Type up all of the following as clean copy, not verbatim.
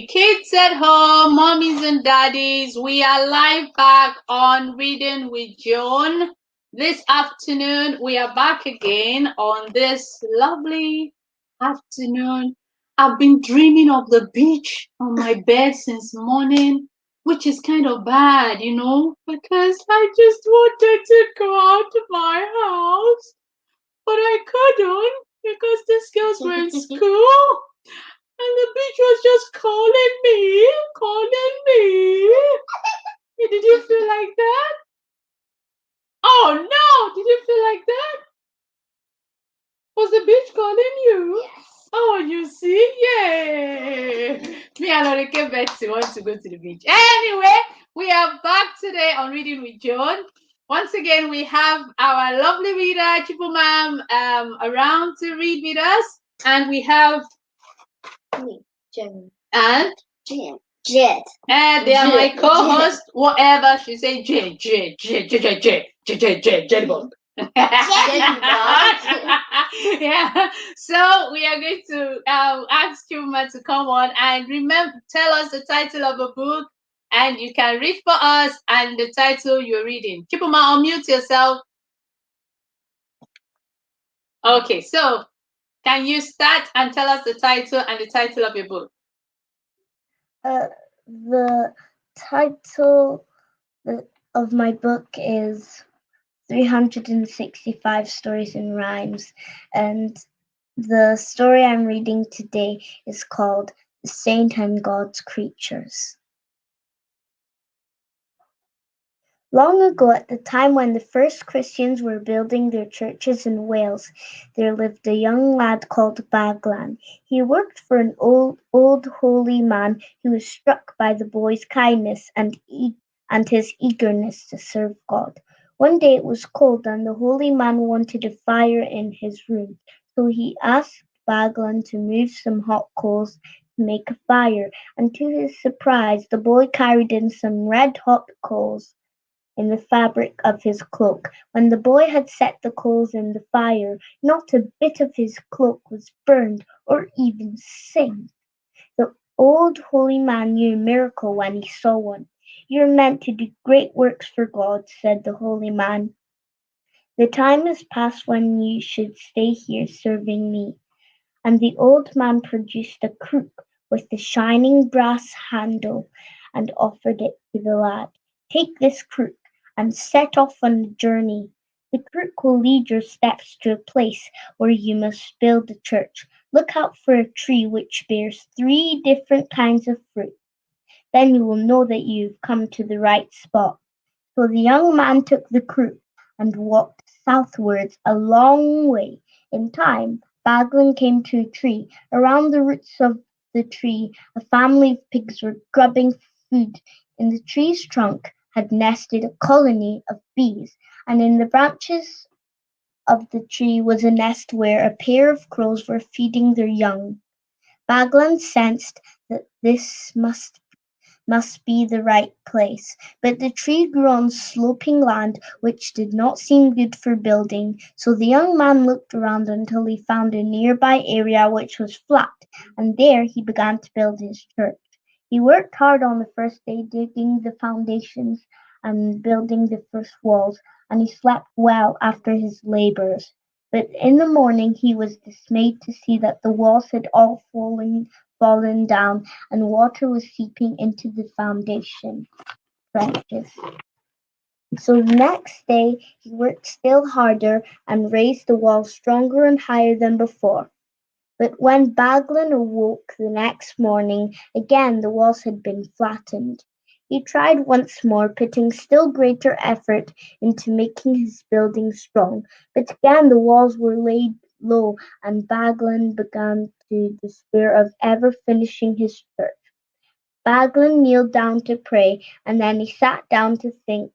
Kids at home, mommies and daddies, we are live back on Reading with Joan. This afternoon, we are back again on this lovely afternoon. I've been dreaming of the beach on my bed since morning, which is kind of bad, because I just wanted to go out of my house, but I couldn't because these girls were in school. And the beach was just calling me, calling me. Did you feel like that? Oh no, did you feel like that? Was the beach calling you? Yes. Oh, you see? Yay! Me and Orike Betsy want to go to the beach. Anyway, we are back today on Reading with Joan. Once again, we have our lovely reader, Chibunmam, around to read with us. And we have Me, Joan. and Jed. And they are my co-host, whatever she say, J. Yeah. So we are going to ask Chuma to come on and tell us the title of a book, and you can read for us and the title you're reading. Chuma, unmute yourself. Okay, so can you start and tell us the title and the title of your book? The title of my book is 365 Stories and Rhymes, and the story I'm reading today is called The Saint and God's Creatures. Long ago, at the time when the first Christians were building their churches in Wales, there lived a young lad called Baglan. He worked for an old holy man who was struck by the boy's kindness and his eagerness to serve God. One day it was cold, and the holy man wanted a fire in his room, so he asked Baglan to move some hot coals to make a fire, and to his surprise the boy carried in some red-hot coals in the fabric of his cloak. When the boy had set the coals in the fire, not a bit of his cloak was burned or even singed. The old holy man knew a miracle when he saw one. "You're meant to do great works for God," said the holy man. "The time is past when you should stay here serving me." And the old man produced a crook with a shining brass handle and offered it to the lad. "Take this crook and set off on a journey. The crook will lead your steps to a place where you must build a church. Look out for a tree which bears 3 different kinds of fruit. Then you will know that you have come to the right spot." So the young man took the crook and walked southwards a long way. In time, Baglan came to a tree. Around the roots of the tree a family of pigs were grubbing food. In the tree's trunk had nested a colony of bees, and in the branches of the tree was a nest where a pair of crows were feeding their young. Baglan sensed that this must be the right place, but the tree grew on sloping land which did not seem good for building, so the young man looked around until he found a nearby area which was flat, and there he began to build his church. He worked hard on the first day, digging the foundations and building the first walls, and he slept well after his labors. But in the morning he was dismayed to see that the walls had all fallen down, and water was seeping into the foundation trenches. So the next day he worked still harder and raised the walls stronger and higher than before. But when Baglan awoke the next morning, again the walls had been flattened. He tried once more, putting still greater effort into making his building strong, but again the walls were laid low, and Baglan began to despair of ever finishing his church. Baglan kneeled down to pray, and then he sat down to think.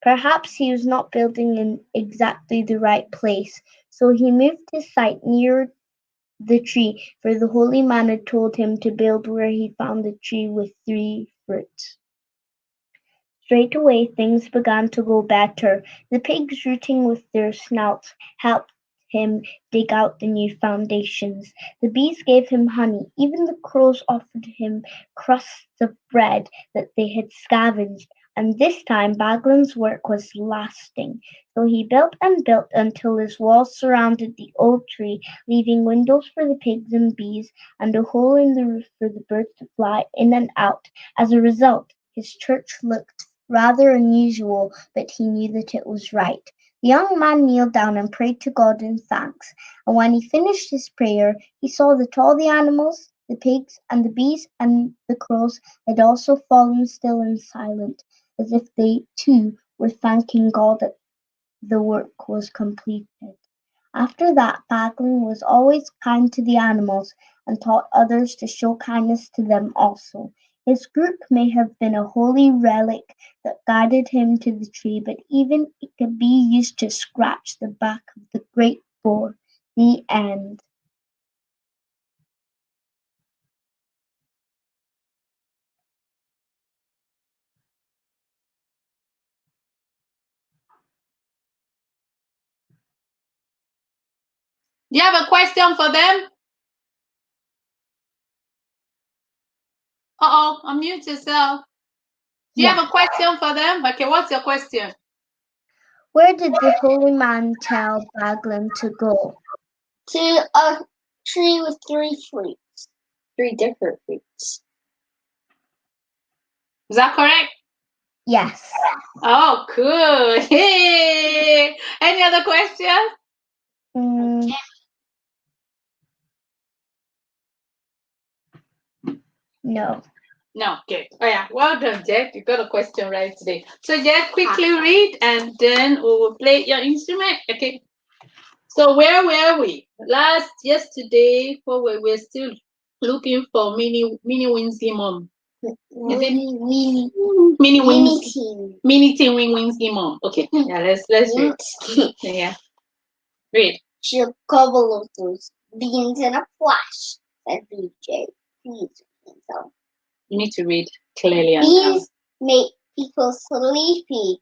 Perhaps he was not building in exactly the right place, so he moved his site nearer the tree, for the holy man had told him to build where he found the tree with 3 fruits. Straight away things began to go better. The pigs, rooting with their snouts, helped him dig out the new foundations. The bees gave him honey, even the crows offered him crusts of bread that they had scavenged, and this time Baglan's work was lasting. So he built and built until his walls surrounded the old tree, leaving windows for the pigs and bees, and a hole in the roof for the birds to fly in and out. As a result, his church looked rather unusual, but he knew that it was right. The young man kneeled down and prayed to God in thanks, and when he finished his prayer, he saw that all the animals, the pigs and the bees and the crows, had also fallen still and silent, as if they too were thanking God that the work was completed. After that, Baglan was always kind to the animals and taught others to show kindness to them also. His group may have been a holy relic that guided him to the tree, but even it could be used to scratch the back of the great boar. The end. Do you have a question for them? Uh-oh, unmute yourself. Do you Yeah. have a question for them? Okay, what's your question? Where did the holy man tell Baglan to go? To a tree with 3 fruits. 3 different fruits. Is that correct? Yes. Oh, cool. Hey. Any other questions? No. No, good. Oh yeah, well done, Jet. You got a question right today. So Jet, quickly read and then we will play your instrument. Okay. So where were we? Yesterday, we're still looking for mini Winsley mom. Mini Team Winsley mom. Okay. Yeah, let's read. Yeah. Read. She'll gobble up those beans in a flash, said BJ. Please, so. You need to read clearly. Beans make people sleepy.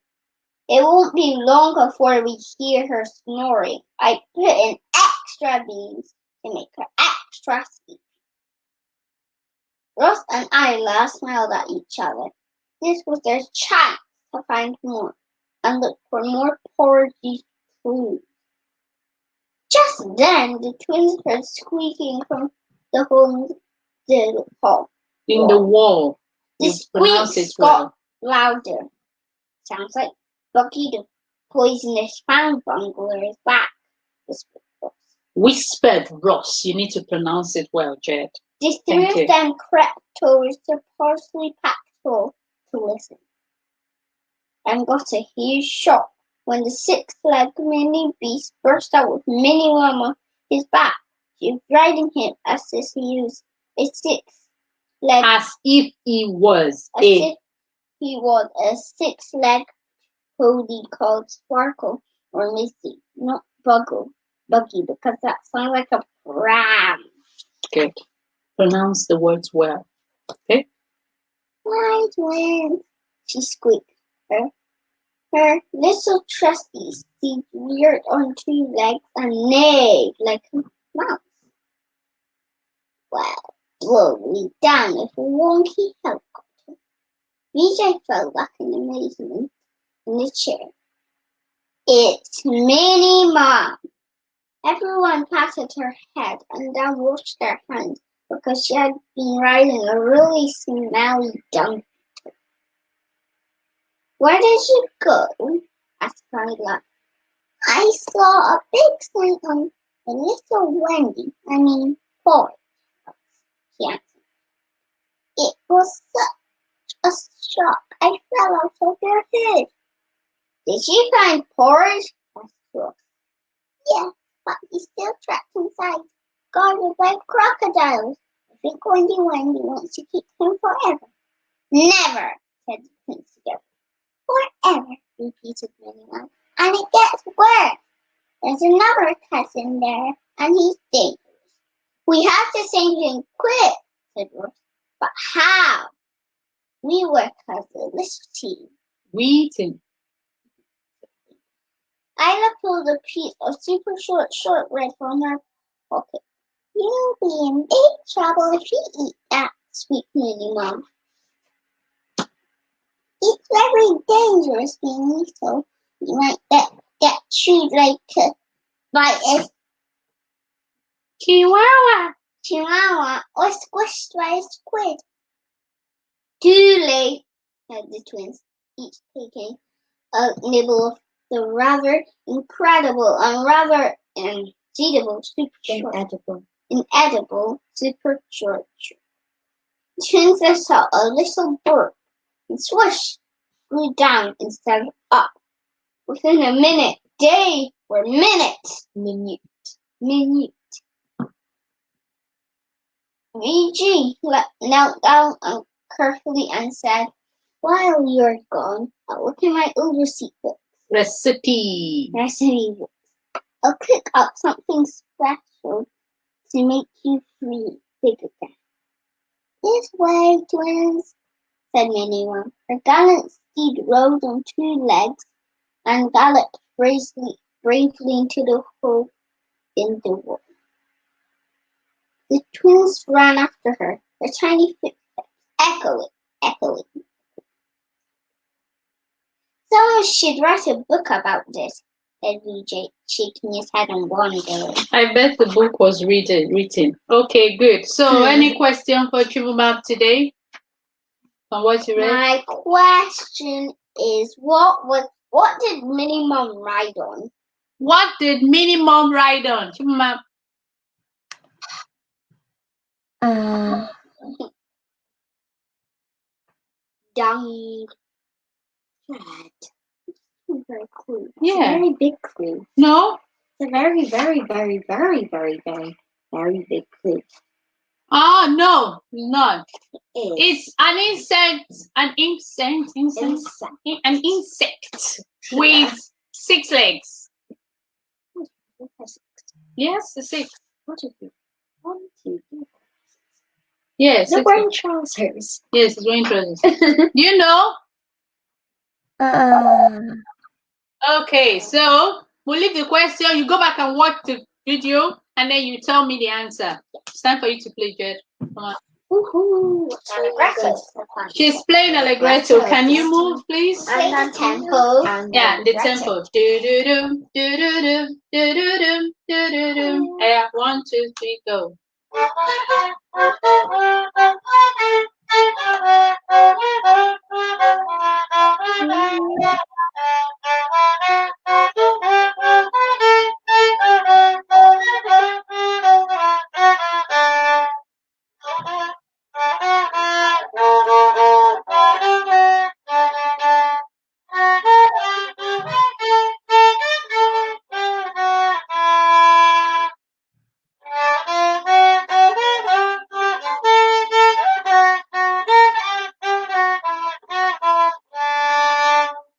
It won't be long before we hear her snoring. I put in extra beans to make her extra sleepy. Ross and Isla smiled at each other. This was their chance to find more and look for more porridge food. Just then, the twins heard squeaking from the hole in the hall. In the wall. The squeaks got louder. Sounds like Bucky the poisonous fan bungler is back, whispered Ross. Whispered Ross. You need to pronounce it well, Jed. The three of them crept towards the partially packed hole to listen, and got a huge shock when the 6-legged mini beast burst out with Minnie Worm on his back. She was riding him as if he was a 6-legged. As if he was a 6-legged pony called Sparkle or Misty, not Buggy, because that sounds like a ram. Good. Pronounce the words well. Okay? Wide wind, she squeaked. Her little trusty steed reared on 2 legs and neighed like a mouse. Well, blow me down if a wonky helicopter. BJ fell back in amazement in the chair. It's Minnie Mom. Everyone patted her head and then washed their hands because she had been riding a really smelly donkey. Where did you go? Asked Carla. I saw a big sign on the little Porridge, she answered. It was such a shock, I fell out of your head. Did you find Porridge? Asked Ross. Yes, but he's still trapped inside, guarded by crocodiles. I think Wendy wants to keep him forever. Never, said the twins together. Forever, repeated Minnie, and it gets worse. There's another cousin there, and he's dangerous. We have to send him quick, said Ross. But how? We work as a little team. We team. Isla pulled a piece of super shortbread from her pocket. You'll be in big trouble if you eat that, squeaked Minnie Mum. It's very dangerous being little. You might get chewed like a chihuahua or squished by a squid. Too late, said the twins, each taking a nibble of the rather incredible and rather inedible super short. Twins saw a little bird and swoosh flew down instead of up. Within a minute, they were minutes. Minute. VG knelt down carefully and said, while you're gone, I'll look in my old receipt book. Recipe. I'll cook up something special to make you free, big again. This way, twins, said Minnie Mum. Her gallant steed rode on 2 legs and galloped bravely into the hole in the wall. The twins ran after her, their tiny footsteps echoing. Someone should write a book about this, said VJ, shaking his head and wondering. I bet the book was written. Okay, good. So, any question for Chibunmam today? From what you read? My question is, what did Minnie Mum ride on? What did Minnie Mum ride on? Chibunmam. Dung thread. Very clue. Yeah. It's a very big clue. No? It's a very, very, very, very, very, very, very big clue. Ah, no, not. It's an insect. An insect with 6 legs. Yes, the 6. What is it? 1, 2, 3. Yes. They're wearing trousers. Yes, it's wearing trousers. Do you know? Okay, so we'll leave the question. You go back and watch the video, and then you tell me the answer. It's time for you to play, Jed. Come on. Woohoo! Allegretto. She's playing Allegretto. Can you move, please? And the tempo. Yeah, the tempo. Do do do do do do do do do do do. Yeah, 1, 2, 3, go.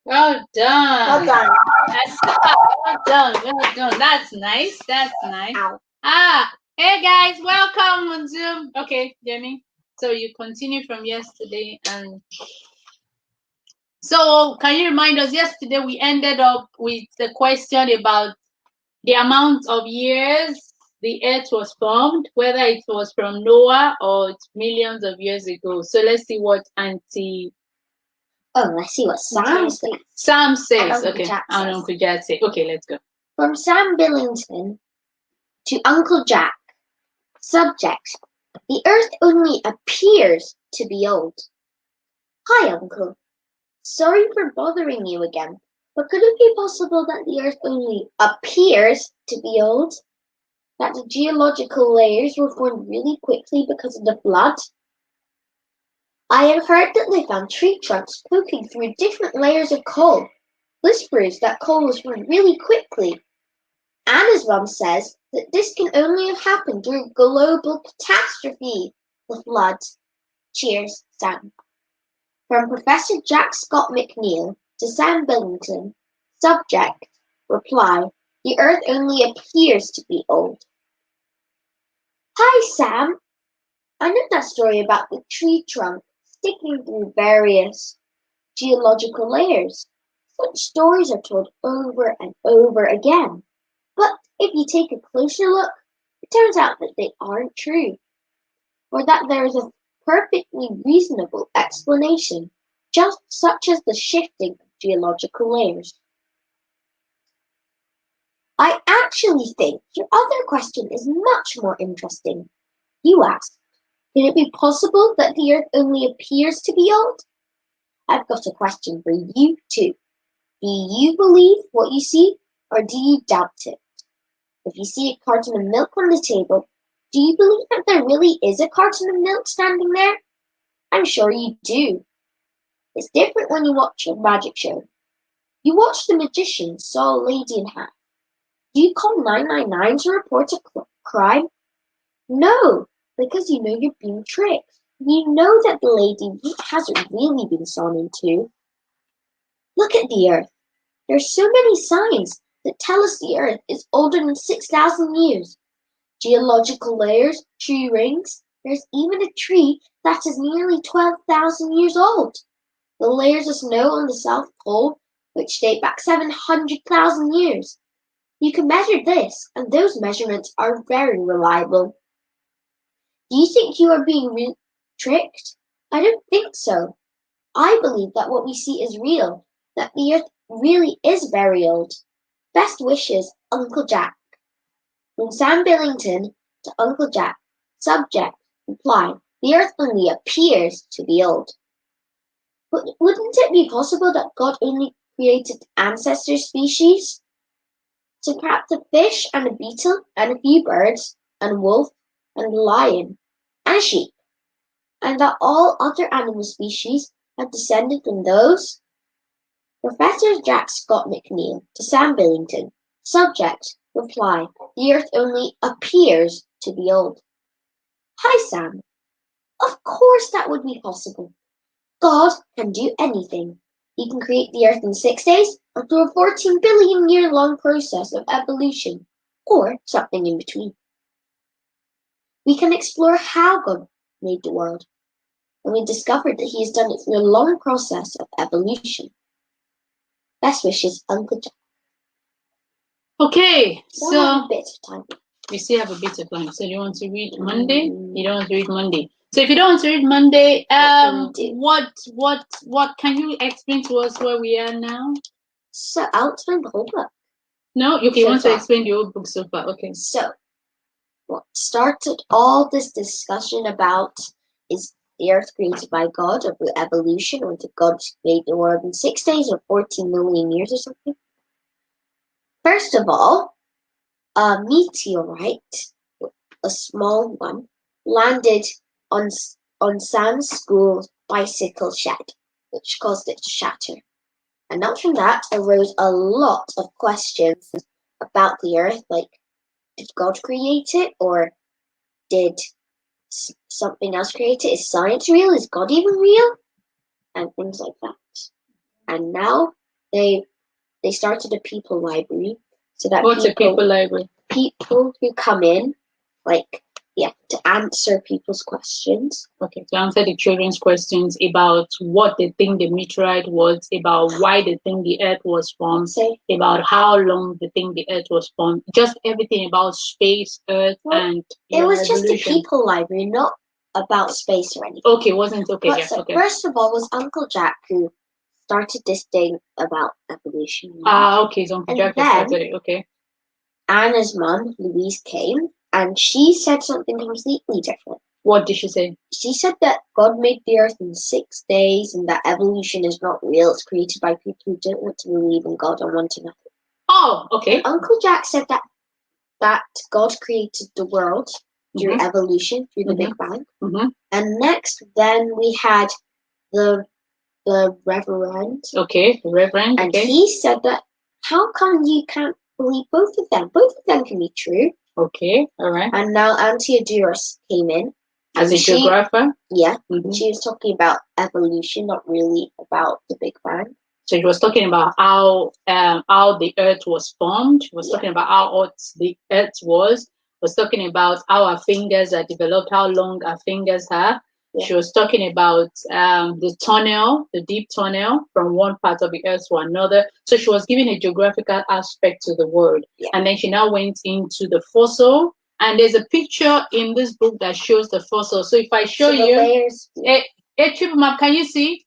Well done. Well done. That's nice. Ow. Hey guys, welcome on Zoom. Okay, Jamie. So you continue from yesterday, and so can you remind us? Yesterday we ended up with the question about the amount of years the Earth was formed, whether it was from Noah or it's millions of years ago. So let's see what let's see what Sam says. Sam says. And Uncle Okay, Jack and says. Uncle Jack say. Okay, let's go. From Sam Billington to Uncle Jack. Subject: the Earth only appears to be old. Hi, Uncle. Sorry for bothering you again, but could it be possible that the Earth only appears to be old? That the geological layers were formed really quickly because of the flood? I have heard that they found tree trunks poking through different layers of coal. This proves that coal was formed really quickly. Anna's mum says that this can only have happened during global catastrophe, the flood. Cheers, Sam. From Professor Jack Scott McNeil to Sam Billington. Subject: reply: the Earth only appears to be old. Hi, Sam. I know that story about the tree trunk sticking through various geological layers. Such stories are told over and over again. But if you take a closer look, it turns out that they aren't true, or that there is a perfectly reasonable explanation, just such as the shifting of geological layers. I actually think your other question is much more interesting. You asked, can it be possible that the Earth only appears to be old? I've got a question for you too. Do you believe what you see, or do you doubt it? If you see a carton of milk on the table, do you believe that there really is a carton of milk standing there? I'm sure you do. It's different when you watch a magic show. You watch the magician saw a lady in half. Do you call 999 to report a crime? No, because you know you're being tricked. You know that the lady hasn't really been sawn in two. Look at the Earth. There's so many signs that tell us the Earth is older than 6,000 years. Geological layers, tree rings. There's even a tree that is nearly 12,000 years old. The layers of snow on the South Pole, which date back 700,000 years. You can measure this, and those measurements are very reliable. Do you think you are being tricked? I don't think so. I believe that what we see is real, that the Earth really is very old. Best wishes, Uncle Jack. From Sam Billington to Uncle Jack. Subject, reply, the Earth only appears to be old. But wouldn't it be possible that God only created ancestor species? So perhaps a fish and a beetle and a few birds and a wolf and a lion and a sheep, and that all other animal species have descended from those? Professor Jack Scott McNeill to Sam Billington. Subject, reply, the Earth only appears to be old. Hi, Sam. Of course that would be possible. God can do anything. He can create the Earth in 6 days, or through a 14 billion year long process of evolution, or something in between. We can explore how God made the world, and we discovered that He has done it through a long process of evolution. Best wishes, Uncle Jack. Okay, Still have so a bit of time. we still have a bit of time. So you want to read Monday? You don't want to read Monday. So if you don't want to read Monday, what can you explain to us where we are now? So I'll explain the whole book. No, okay, you want to explain the whole book so far. Okay. So what started all this discussion about is the Earth created by God, or evolution, or did God made the world in 6 days or 14 million years or something? First of all, a meteorite, a small one, landed on Sam's school bicycle shed, which caused it to shatter. And out from that arose a lot of questions about the Earth, like, did God create it, or did something else create it? Is science real? Is God even real? And things like that. And now they started a people library, so that What's a people library? People who come in, to answer people's questions. Okay, to answer the children's questions about what they think the meteorite was, about why they think the Earth was formed, about how long they think the Earth was formed, just everything about space, Earth, and it was evolution. Just a people library, not about space or anything. Okay, wasn't okay. But yeah, okay. First of all was Uncle Jack who started this thing about evolution. Okay, so Uncle Jack started it. Okay. Anna's mum, Louise, came, and she said something completely different. What did she say? She said that God made the Earth in 6 days, and that evolution is not real. It's created by people who don't want to believe in God and want to know. Oh, okay. And Uncle Jack said that God created the world through evolution, through the Big Bang. And next, then we had the Reverend. Okay, the Reverend. And he said that, how come you can't believe both of them? Both of them can be true. Okay, all right. And now Auntie Adoris came in. As a geographer? Yeah. She was talking about evolution, not really about the Big Bang. So she was talking about how the Earth was formed. She was talking about how hot the Earth was talking about how our fingers are developed, how long our fingers are. She was talking about the tunnel, the deep tunnel from one part of the earth to another. So she was giving a geographical aspect to the world. And then she now went into the fossil. And there's a picture in this book that shows the fossil. So if I show you, layers. Chibunmam, can you see?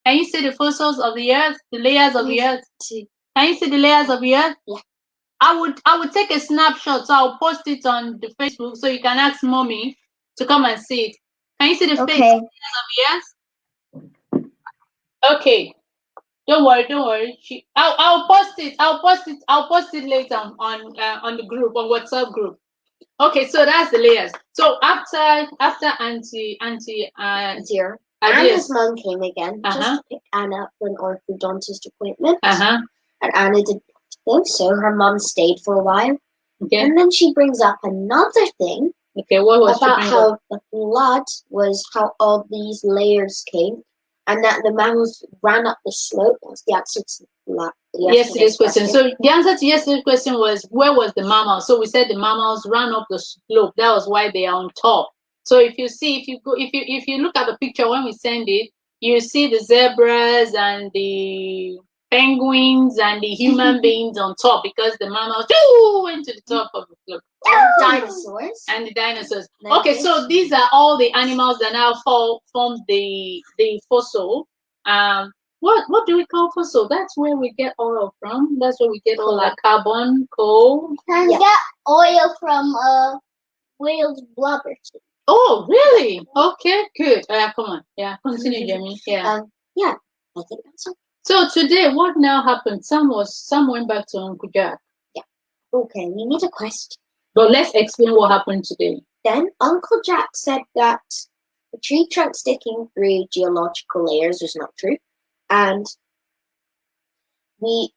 Can you see the fossils of the earth, the layers of the earth? Can you see the layers of the earth? Yeah. I would take a snapshot, so I'll post it on the Facebook so you can ask mommy to come and see it. Can you see the face of the earth? Okay. Don't worry. I'll post it. I'll post it later on the group, on WhatsApp group. Okay, so that's the layers. So after Auntie Dear. Anna's mom came again just to pick Anna for an orthodontist appointment. And Anna didn't go, so her mom stayed for a while. Okay. And then she brings up another thing. Okay, what was about how the flood was how all these layers came, and that the mammals ran up the slope. That's the answer to yesterday's question. So the answer to yesterday's question was, where was the mammal? So we said the mammals ran up the slope. That was why they are on top. So if you see, if you look at the picture when we send it, you see the zebras and the penguins and the human beings on top, because the mammals went to the top of the slope. And the dinosaurs. Okay, so these are all the animals that now form the fossil. What do we call fossil? That's where we get oil from. That's where we get all our carbon, coal. And get oil from whale's blubber too. Oh, really? Okay, good. Come on. Yeah, continue, Jamie. Yeah. Yeah, I think that's it. So today, what now happened? Sam went back to Uncle Jack. Yeah. Okay, we need a question. But let's explain what happened today. Then Uncle Jack said that the tree trunk sticking through geological layers was not true, and we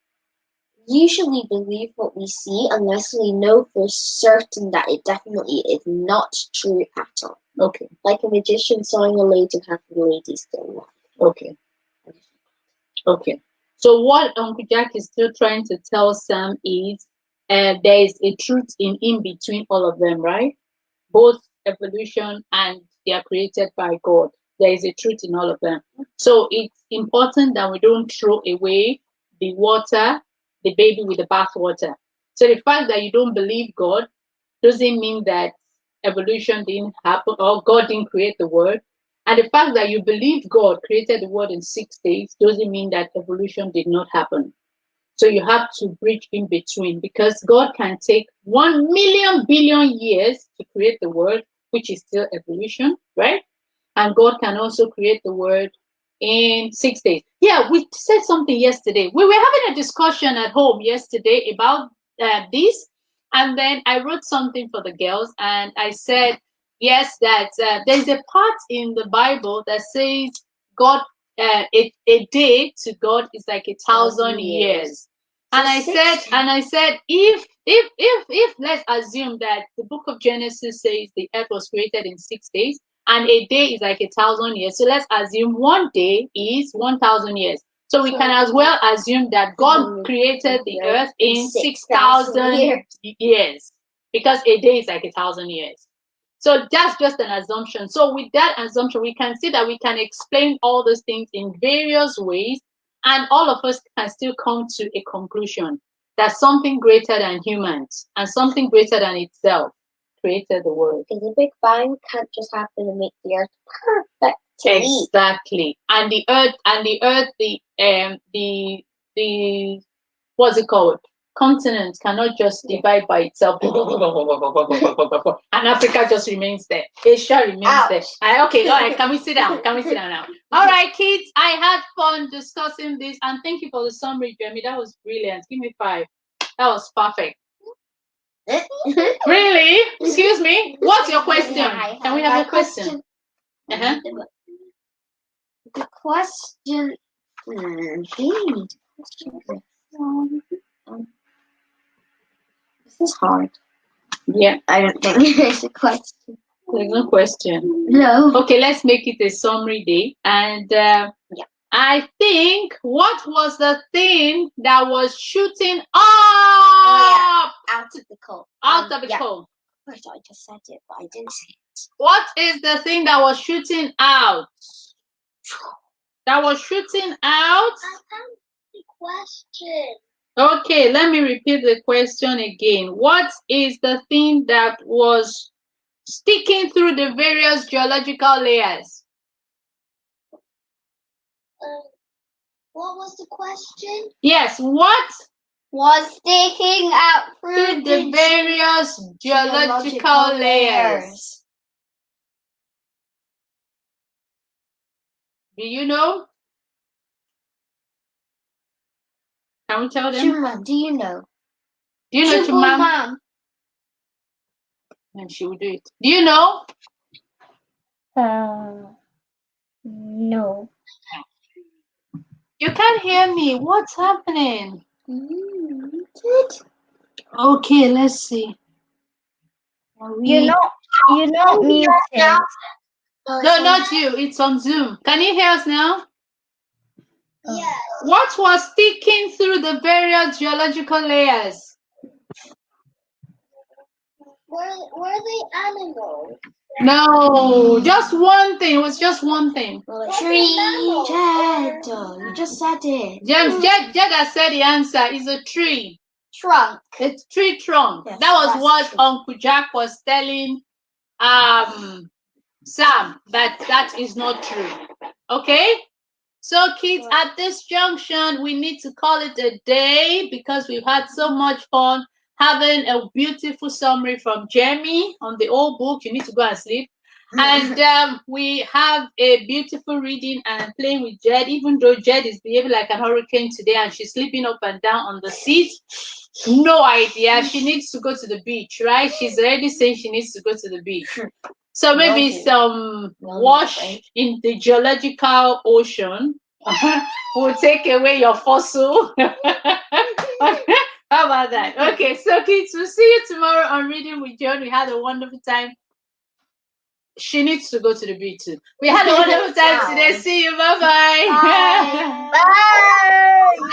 usually believe what we see unless we know for certain that it definitely is not true at all. Okay. Like a magician sawing a lady, half of the lady still alive. Okay. Okay. So what Uncle Jack is still trying to tell Sam is there is a truth in between all of them, right? Both evolution and they are created by God. There is a truth in all of them. So it's important that we don't throw away the baby with the bathwater. So the fact that you don't believe God doesn't mean that evolution didn't happen or God didn't create the world. And the fact that you believe God created the world in 6 days doesn't mean that evolution did not happen. So you have to bridge in between, because God can take 1 million billion years to create the world, which is still evolution, right? And God can also create the world in 6 days. Yeah, we said something yesterday. We were having a discussion at home yesterday about this. And then I wrote something for the girls and I said, yes, that there's a part in the Bible that says God, a day to God is like 1,000 years. And I said, if let's assume that the book of Genesis says the earth was created in 6 days, and a day is like 1,000 years. So let's assume 1 day is 1,000 years. So we can as well assume that God created the earth in 6,000 years, because a day is like 1,000 years. So that's just an assumption. So with that assumption, we can see that we can explain all those things in various ways, and all of us can still come to a conclusion that something greater than humans and something greater than itself created the world. Because the Big Bang can't just happen to make the earth perfect. Exactly. And the earth, the what's it called? Continents cannot just divide by itself. And Africa just remains there. Asia remains there. Okay, all right. Can we sit down? Can we sit down now? All right, kids. I had fun discussing this, and thank you for the summary, Jeremy. That was brilliant. Give me 5. That was perfect. Really? Excuse me? What's your question? Can we have a question? The question. This is hard. Yeah. I don't think there's a question. There's no question. No. Okay, let's make it a summary day. And I think, what was the thing that was shooting up? Out of the coal. Out of the coal. I thought I just said it, but I didn't say it. What is the thing that was shooting out? That was shooting out? I found the question. Okay, let me repeat the question again. What is the thing that was sticking through the various geological layers? What was the question? Yes, what Was sticking out through the various geological layers? Do you know? Can we tell them? Chibunmam, do you know? Do you know Chibunmam? Chibunmam. And she will do it. Do you know? No. You can't hear me. What's happening? Good. Okay, let's see. You're not muted. No, not you. It's on Zoom. Can you hear us now? Yes. What was sticking through the various geological layers? Were they animals? No, just one thing. It was just one thing. Tree. Jed, you just said it. Jed has said the answer is a tree. Trunk. It's tree trunk. Yes, that was what true. Uncle Jack was telling Sam. That is not true. Okay? So kids, at this junction, we need to call it a day because we've had so much fun having a beautiful summary from Jamie on the old book. You need to go and sleep. And we have a beautiful reading and playing with Jed, even though Jed is behaving like a hurricane today and she's sleeping up and down on the seat. No idea. She needs to go to the beach, right? She's already saying she needs to go to the beach. So maybe some wash in the geological ocean will take away your fossil. How about that? Okay, so kids, we'll see you tomorrow on Reading with Joan. We had a wonderful time. She needs to go to the beach too. We had a wonderful time today. See you. Bye-bye. Bye.